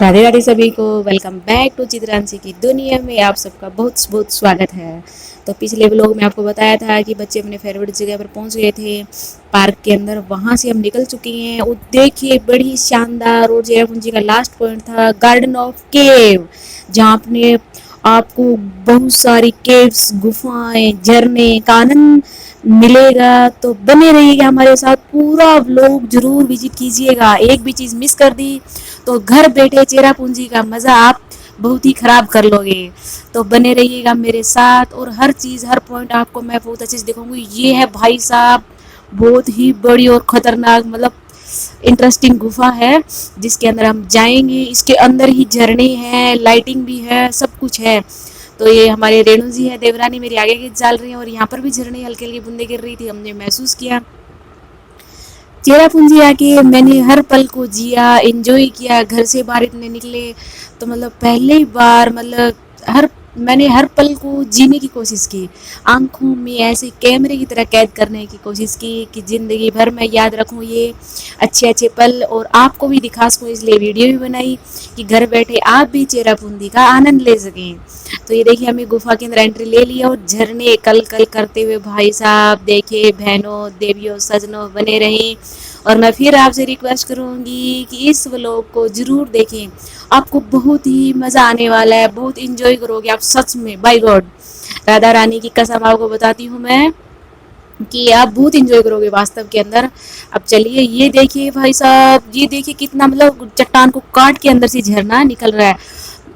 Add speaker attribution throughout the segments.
Speaker 1: राधे राधे सभी को। Welcome back to Chitranshi की दुनिया में आप सबका बहुत बहुत स्वागत है। तो पिछले व्लॉग में आपको बताया था कि बच्चे अपने फेवरेट जगह पर पहुंच गए थे, पार्क के अंदर। वहां से हम निकल चुके हैं और देखिए बड़ी शानदार, और चेरापूंजी का लास्ट पॉइंट था गार्डन ऑफ केव, जहाँ अपने आपको बहुत सारी केव्स, गुफाएं, झरने का आनंद मिलेगा। तो बने रहिएगा हमारे साथ, पूरा व्लॉग जरूर विजिट कीजिएगा। एक भी चीज़ मिस कर दी तो घर बैठे चेरापूंजी का मज़ा आप बहुत ही ख़राब कर लोगे। तो बने रहिएगा मेरे साथ, और हर चीज़, हर पॉइंट आपको मैं बहुत अच्छे से दिखाऊंगी। ये है भाई साहब बहुत ही बड़ी और ख़तरनाक, मतलब इंटरेस्टिंग गुफा है, जिसके अंदर हम जाएंगे। इसके अंदर ही झरने हैं, लाइटिंग भी है, सब कुछ है। तो ये हमारे रेणु जी है, देवरानी मेरी आगे की चल रही है, और यहाँ पर भी झरने हल्की हल्की बूंदे गिर रही थी, हमने महसूस किया। चेरापूंजी आके मैंने हर पल को जिया, एंजॉय किया। घर से बाहर इतने निकले तो मतलब पहली बार, मतलब हर मैंने हर पल को जीने की कोशिश की, आंखों में ऐसे कैमरे की तरह कैद करने की कोशिश की कि ज़िंदगी भर मैं याद रखूं ये अच्छे अच्छे पल, और आपको भी दिखा सकूं। इसलिए वीडियो भी बनाई कि घर बैठे आप भी चेरापूंजी का आनंद ले सकें। तो ये देखिए हमें गुफा के अंदर एंट्री ले लिया, और झरने कल कल करते हुए भाई साहब देखिए, बहनों देवियों सजनों बने रहें। और मैं फिर आपसे रिक्वेस्ट करूँगी कि इस व्लॉग को ज़रूर देखें, आपको बहुत ही मज़ा आने वाला है, बहुत इंजॉय करोगे आप सच में, बाय गॉड। राधा रानी की कसम आपको बताती हूँ मैं कि आप बहुत इंजॉय करोगे वास्तव के अंदर। अब चलिए, ये देखिए भाई साहब, ये देखिए कितना, मतलब चट्टान को काट के अंदर से झरना निकल रहा है।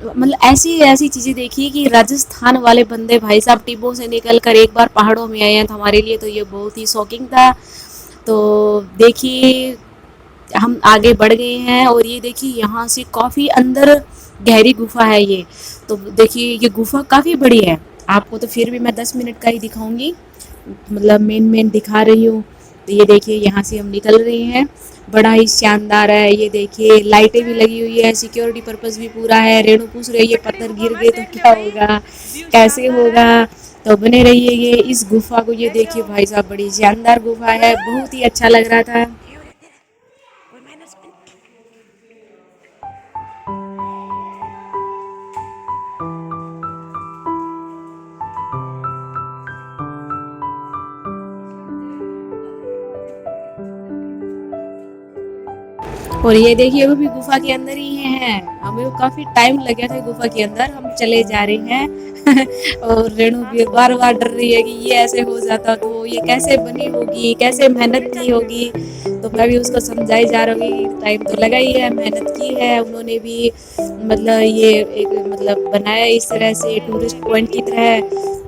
Speaker 1: मतलब ऐसी ऐसी चीज़ें देखी कि राजस्थान वाले बंदे भाई साहब टिब्बों से निकल कर एक बार पहाड़ों में आए हैं, तो हमारे लिए तो ये बहुत ही शॉकिंग था। तो देखिए हम आगे बढ़ गए हैं, और ये देखिए यहाँ से काफ़ी अंदर गहरी गुफा है ये। तो देखिए ये गुफा काफ़ी बड़ी है। आपको तो फिर भी मैं 10 मिनट का ही दिखाऊंगी, मतलब मेन मेन दिखा रही हूँ। तो ये देखिए यहाँ से हम निकल रहे हैं, बड़ा ही शानदार है। ये देखिए लाइटें भी लगी हुई है, सिक्योरिटी पर्पस भी पूरा है। रेणु पूछ रही है ये पत्थर गिर गए तो क्या होगा, कैसे होगा। तो बने रहिए ये इस गुफा को। ये देखिए भाई साहब बड़ी शानदार गुफा है, बहुत ही अच्छा लग रहा था। और ये देखिए अभी भी गुफा के अंदर ही हैं, हमें काफी टाइम लग गया था गुफा के अंदर, हम चले जा रहे हैं। और रेणु भी बार बार डर रही है कि ये ऐसे हो जाता तो ये कैसे बनी होगी, कैसे मेहनत की होगी। तो मैं भी उसको समझाई जा रही हूँ, टाइम तो लगा ही है, मेहनत की है उन्होंने भी। मतलब ये एक, मतलब बनाया इस तरह से टूरिस्ट पॉइंट की तरह,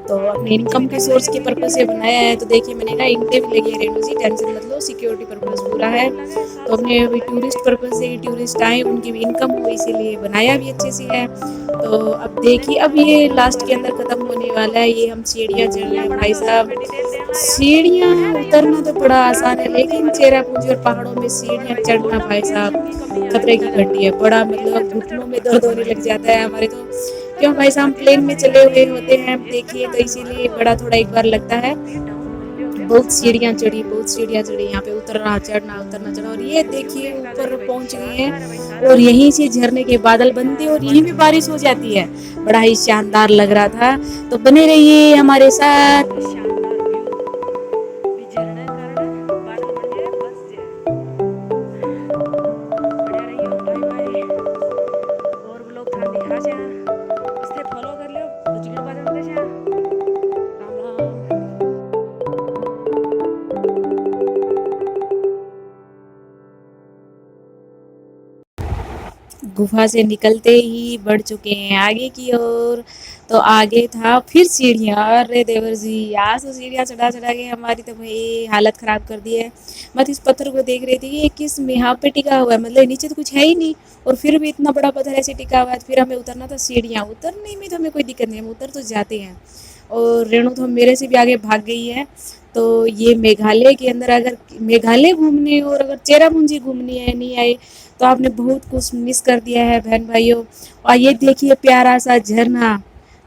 Speaker 1: तो अपने इनकम के सोर्स के पर्पज से बनाया है। तो देखिए मैंने कहा इनके भी लगी है रेणु जी, टेंशन मत लो, सिक्योरिटी पर्पज पूरा है। तो अपने अभी टूरिस्ट पर्पज से टूरिस्ट आए, उनकी भी इनकम हो, इसीलिए बनाया भी अच्छे से है। तो अब देखिए अब ये लास्ट के अंदर खत्म होने वाला है। ये हम सीढ़ियाँ चढ़ रहे हैं भाई साहब। सीढ़ियाँ उतरना तो बड़ा आसान है, लेकिन चेरापूंजी और पहाड़ों में सीढ़ियाँ चढ़ना भाई साहब खतरे की घंटी है। बड़ा मतलब घुटनों में दर्द होने लग जाता है हमारे तो। क्यों भाई साहब, हम प्लेन में चले हुए होते हैं देखिए, तो इसीलिए बड़ा थोड़ा एक बार लगता है। बहुत सीढ़ियाँ चढ़ी, बहुत सीढ़ियाँ चढ़ी, यहाँ पे उतरना चढ़ना उतरना चढ़ना। और ये देखिए ऊपर पहुंच गए हैं, और यहीं से झरने के बादल बनते हैं, और यहीं पे बारिश हो जाती है। बड़ा ही शानदार लग रहा था। तो बने रहिए हमारे साथ। गुफा से निकलते ही बढ़ चुके हैं आगे की ओर। तो आगे था फिर सीढ़ियाँ। अरे देवर जी, यहाँ से सीढ़ियाँ चढ़ा चढ़ा के हमारी तो भाई हालत ख़राब कर दी है। मैं तो इस पत्थर को देख रही थी कि ये किस में यहाँ पे टिका हुआ है, मतलब नीचे तो कुछ है ही नहीं, और फिर भी इतना बड़ा पत्थर ऐसे टिका हुआ है। फिर हमें उतरना था सीढ़ियाँ, उतरने में तो हमें कोई दिक्कत नहीं है, हम उतर तो जाते हैं। और रेणु तो मेरे से भी आगे भाग गई है। तो ये मेघालय के अंदर, अगर मेघालय घूमने और अगर चेरापूंजी घूमनी है नहीं आए, तो आपने बहुत कुछ मिस कर दिया है बहन भाइयों। और ये देखिए प्यारा सा झरना,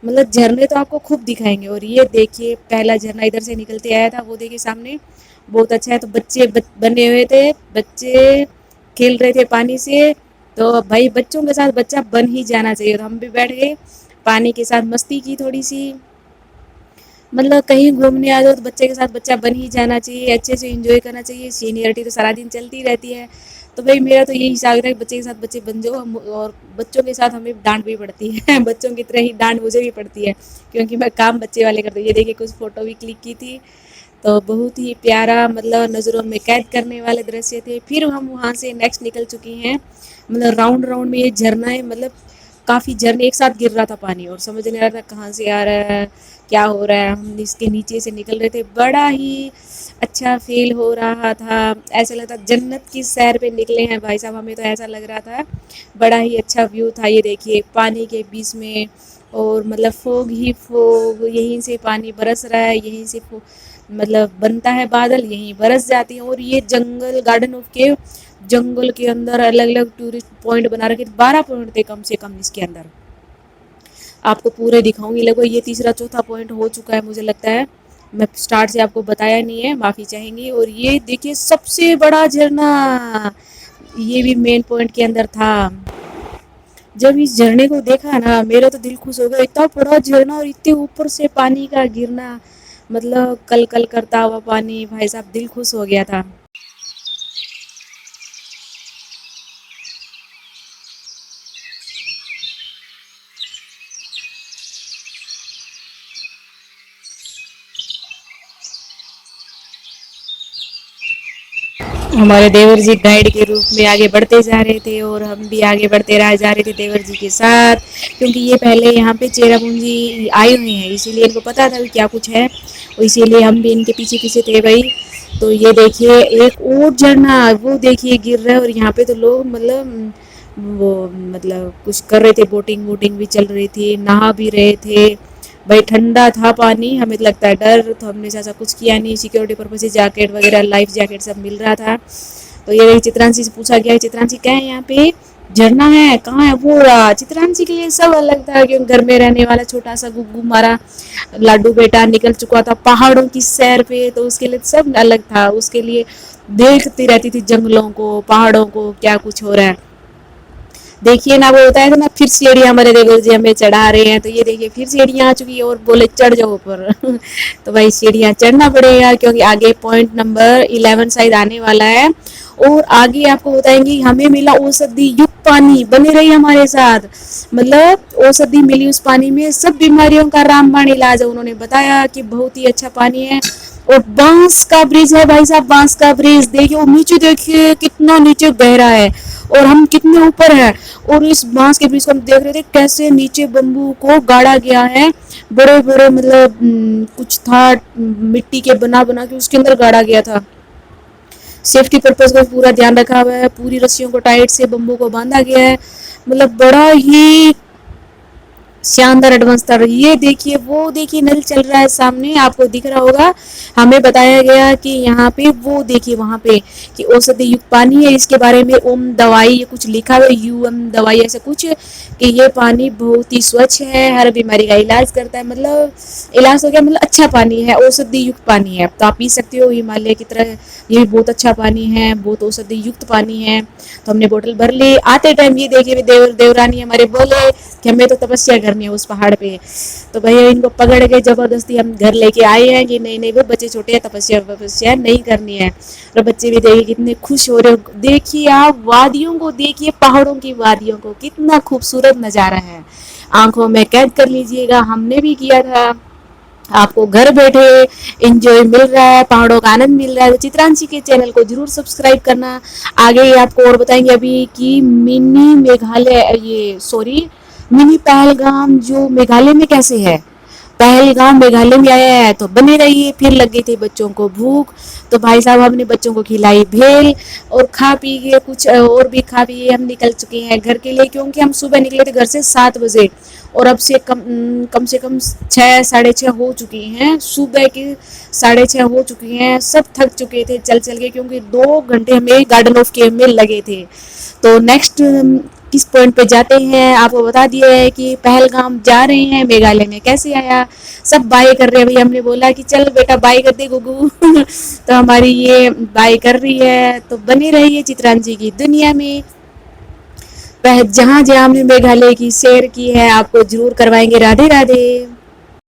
Speaker 1: मतलब झरने तो आपको खूब दिखाएंगे। और ये देखिए पहला झरना इधर से निकलते आया था, वो देखिए सामने, बहुत अच्छा है। तो बच्चे बने हुए थे, बच्चे खेल रहे थे पानी से। तो भाई बच्चों के साथ बच्चा बन ही जाना चाहिए, तो हम भी बैठ गए, पानी के साथ मस्ती की थोड़ी सी। मतलब कहीं घूमने आ जाओ तो बच्चे के साथ बच्चा बन ही जाना चाहिए, अच्छे से एंजॉय करना चाहिए, सीनियरिटी तो सारा दिन चलती रहती है। तो भाई मेरा तो यही हिसाब है कि बच्चे के साथ बच्चे बन जाओ हम, और बच्चों के साथ हमें डांट भी पड़ती है बच्चों की तरह ही डांट मुझे भी पड़ती है, क्योंकि मैं काम बच्चे वाले करती हूँ। ये देखिए कुछ फ़ोटो भी क्लिक की थी, तो बहुत ही प्यारा, मतलब नज़रों में कैद करने वाले दृश्य थे। फिर हम वहाँ से नेक्स्ट निकल चुकी हैं, मतलब राउंड राउंड में ये झरना है, मतलब काफ़ी झरने एक साथ गिर रहा था पानी, और समझ नहीं आ रहा था कहाँ से आ रहा है, क्या हो रहा है। हम इसके नीचे से निकल रहे थे, बड़ा ही अच्छा फील हो रहा था, ऐसा लगता जन्नत की सैर पे निकले हैं भाई साहब, हमें तो ऐसा लग रहा था। बड़ा ही अच्छा व्यू था, ये देखिए पानी के बीच में, और मतलब फोग ही फोग, यहीं से पानी बरस रहा है, यहीं से मतलब बनता है बादल, यहीं बरस जाती है। और ये जंगल, गार्डन ऑफ के जंगल के अंदर अलग अलग टूरिस्ट पॉइंट बना रखे, 12 पॉइंट थे कम से कम इसके अंदर, आपको पूरे दिखाऊंगी। लगभग ये तीसरा चौथा पॉइंट हो चुका है मुझे लगता है, मैं स्टार्ट से आपको बताया नहीं है, माफ़ी चाहेंगी। और ये देखिए सबसे बड़ा झरना, ये भी मेन पॉइंट के अंदर था। जब इस झरने को देखा ना, मेरा तो दिल खुश हो गया, इतना बड़ा झरना और इतने ऊपर से पानी का गिरना, मतलब कल कल करता हुआ पानी, भाई साहब दिल खुश हो गया था। हमारे देवर जी गाइड के रूप में आगे बढ़ते जा रहे थे, और हम भी आगे बढ़ते रह जा रहे थे देवर जी के साथ, क्योंकि ये पहले यहाँ पे चेरापूंजी आए हुए हैं, इसीलिए इनको पता था कि क्या कुछ है, और इसीलिए हम भी इनके पीछे पीछे थे भाई। तो ये देखिए एक और झरना, वो देखिए गिर रहा है, और यहाँ पे तो लोग मतलब वो मतलब कुछ कर रहे थे, बोटिंग वोटिंग भी चल रही थी, नहा भी रहे थे भाई। ठंडा था पानी, हमें तो लगता है डर, तो हमने ऐसा कुछ किया नहीं, सिक्योरिटी पर्पज से जैकेट वगैरह, लाइफ जैकेट सब मिल रहा था। तो ये रही चित्रांशी से पूछा गया, चित्रांशी क्या है यहाँ पे झरना है, कहाँ है वो रहा। चित्रांशी के लिए सब अलग था, क्योंकि घर में रहने वाला छोटा सा गुग्गू हमारा लाडू बेटा निकल चुका था पहाड़ों की सैर पे, तो उसके लिए सब अलग था, उसके लिए देखती रहती थी जंगलों को, पहाड़ों को, क्या कुछ हो रहा है। देखिए ना, वो होता है ना, फिर सीढ़ियाँ हमारे देवर जी हमें चढ़ा रहे हैं, तो ये देखिए फिर सीढ़ियाँ आ चुकी है, और बोले चढ़ जाओ ऊपर तो भाई सीढ़ियाँ चढ़ना पड़ेगा, क्योंकि आगे पॉइंट नंबर 11 शायद आने वाला है। और आगे आपको बताएंगे हमें मिला औषधि युक्त पानी, बने रही हमारे साथ, मतलब औषधि मिली उस पानी में, सब बीमारियों का रामबाण इलाज है, उन्होंने बताया कि बहुत ही अच्छा पानी है। और बांस का ब्रिज है भाई साहब, बांस का ब्रिज देखिए, और नीचे देखिए कितना नीचे गहरा है, और हम कितने ऊपर हैं, और इस बांस के ब्रिज को हम देख रहे थे कैसे नीचे बम्बू को गाड़ा गया है, बड़े बड़े मतलब कुछ था, मिट्टी के बना बना के उसके अंदर गाड़ा गया था। सेफ्टी पर्पज का पूरा ध्यान रखा हुआ है, पूरी रस्सियों को टाइट से बम्बू को बांधा गया है, मतलब बड़ा ही शानदार एडवांस था। ये देखिए, वो देखिए नल चल रहा है सामने, आपको दिख रहा होगा, हमें बताया गया कि यहाँ पे वो देखिए वहाँ पे कि औषधि युक्त पानी है, इसके बारे में ओम दवाई ये कुछ लिखा हुआ है, यूएम दवाई ऐसा कुछ, कि ये पानी बहुत ही स्वच्छ है, हर बीमारी का इलाज करता है, मतलब इलाज हो गया, मतलब अच्छा पानी है, औषधि युक्त पानी है, तो आप पी सकते हो हिमालय की तरह, ये भी बहुत अच्छा पानी है, बहुत औषधि युक्त पानी है। तो हमने बोतल भर ली, आते टाइम ये देखिए देवरानी हमारे बोले कि हमें तो तपस्या करनी है उस पहाड़ पे, तो भैया इनको पकड़ के जबरदस्ती हम घर लेके आए हैं कि नहीं नहीं वो बच्चे छोटे हैं, तपस्या तपस्या नहीं करनी है। और बच्चे भी देखिए कितने खुश हो रहे हो, देखिए आप वादियों को, देखिए पहाड़ों की वादियों को, कितना खूबसूरत नज़ारा है, आंखों में कैद कर लीजिएगा, हमने भी किया था। आपको घर बैठे एंजॉय मिल रहा है, पहाड़ों का आनंद मिल रहा है, तो चित्रांशी के चैनल को जरूर सब्सक्राइब करना। आगे ही आपको और बताएंगे अभी कि मिनी मेघालय, ये सॉरी मिनी पहलगाम जो मेघालय में कैसे है, पहलगाम मेघालय में आया है, तो बने रहिए। फिर लग गई थी बच्चों को भूख, तो भाई साहब हमने बच्चों को खिलाई भेल, और खा पी के कुछ और भी खा पी के हम निकल चुके हैं घर के लिए, क्योंकि हम सुबह निकले थे घर से 7 बजे, और अब से कम 6 साढ़े 6 हो चुकी हैं, सुबह की 6:30 हो चुकी हैं, सब थक चुके थे चल चल के, क्योंकि 2 घंटे हमें गार्डन ऑफ केव में लगे थे। तो नेक्स्ट किस पॉइंट पे जाते हैं आपको बता दिया है कि पहलगाम जा रहे हैं, मेघालय में कैसे आया, सब बाय कर रहे हैं भाई, हमने बोला कि चल बेटा बाय कर दे गुगू तो हमारी ये बाय कर रही है, तो बनी रही है चित्रांशी की दुनिया में। जहाँ जहाँ हमने मेघालय की सैर की है आपको जरूर करवाएंगे। राधे राधे।